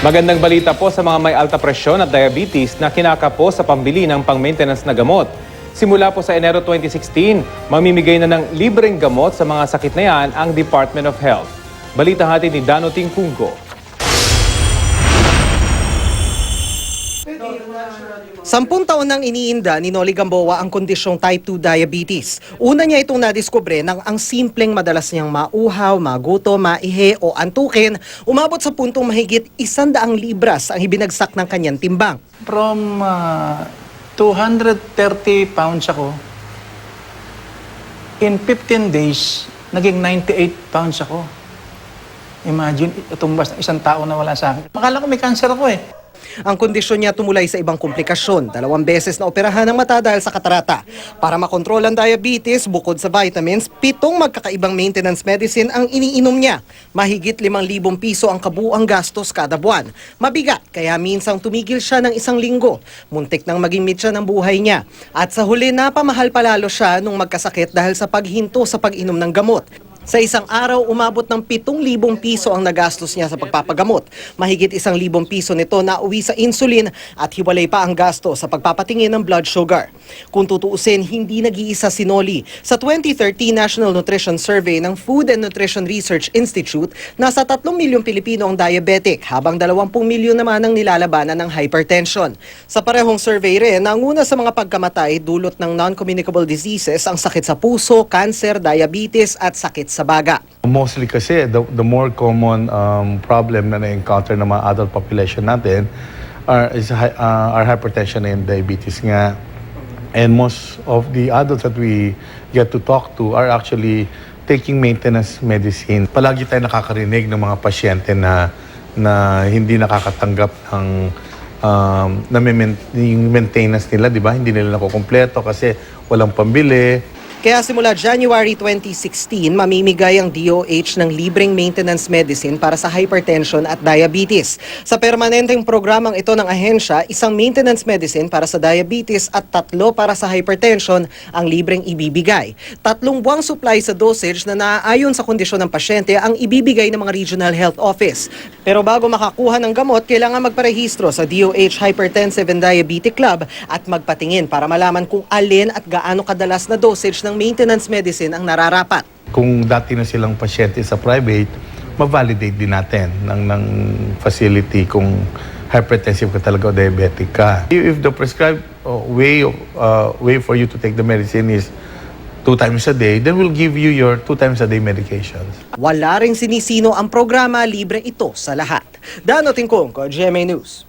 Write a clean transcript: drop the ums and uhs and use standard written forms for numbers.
Magandang balita po sa mga may alta presyon at diabetes na kinakapo sa pambili ng pang-maintenance na gamot. Simula po sa Enero 2016, mamimigay na ng libreng gamot sa mga sakit na yan ang Department of Health. Balita hatid ni Dano Tingkunggo. Sampung taon nang iniinda ni Noli Gamboa ang kondisyong type 2 diabetes. Una niya itong nadiskubre nang ang simpleng madalas niyang mauhaw, maguto, maihe o antukin, umabot sa puntong mahigit 100 libras ang ibinagsak ng kanyang timbang. From 230 pounds ako, in 15 days, naging 98 pounds ako. Imagine, tumbas ng isang tao na wala sa akin. Makala ko may cancer ako eh. Ang kondisyon niya tumulay sa ibang komplikasyon. 2 beses na operahan ng mata dahil sa katarata. Para makontrol ang diabetes, bukod sa vitamins, 7 magkakaibang maintenance medicine ang iniinom niya. Mahigit 5,000 piso ang kabuuang gastos kada buwan. Mabigat, kaya minsang tumigil siya ng 1 linggo. Muntik nang maging mitya ng buhay niya. At sa huli, napamahal palalo siya nung magkasakit dahil sa paghinto sa pag-inom ng gamot. Sa isang araw, umabot ng 7,000 piso ang nagastos niya sa pagpapagamot. Mahigit 1,000 piso nito na uwi sa insulin at hiwalay pa ang gasto sa pagpapatingin ng blood sugar. Kung tutuusin, hindi nag-iisa si Noli. Sa 2013 National Nutrition Survey ng Food and Nutrition Research Institute, nasa 3 milyong Pilipino ang diabetic, habang 20 milyon naman ang nilalabanan ng hypertension. Sa parehong survey rin, nanguna sa mga pagkamatay dulot ng non-communicable diseases ang sakit sa puso, cancer, diabetes at sakit sa baga. Mostly kasi the more common problem na na-encounter ng mga adult population natin are hypertension and diabetes nga. And most of the adults that we get to talk to are actually taking maintenance medicine. Palagi tayo nakakarinig ng mga pasyente na hindi nakakatanggap ng yung maintenance nila, di ba? Hindi nila nakukumpleto kasi walang pambili. Kaya simula January 2016, mamimigay ang DOH ng libreng maintenance medicine para sa hypertension at diabetes. Sa permanenteng programang ito ng ahensya, 1 maintenance medicine para sa diabetes at 3 para sa hypertension ang libreng ibibigay. 3 buwang supply sa dosage na naaayon sa kondisyon ng pasyente ang ibibigay ng mga regional health office. Pero bago makakuha ng gamot, kailangan magparehistro sa DOH Hypertensive and Diabetic Club at magpatingin para malaman kung alin at gaano kadalas na dosage ng maintenance medicine ang nararapat. Kung dati na silang pasyente sa private, ma-validate din natin ng facility kung hypertensive ka talaga o diabetic ka. If the prescribed way for you to take the medicine is 2 times a day, then we'll give you your 2 times a day medications. Wala ring sinisino ang programa, libre ito sa lahat. Dano Tingkunggo, GMA News.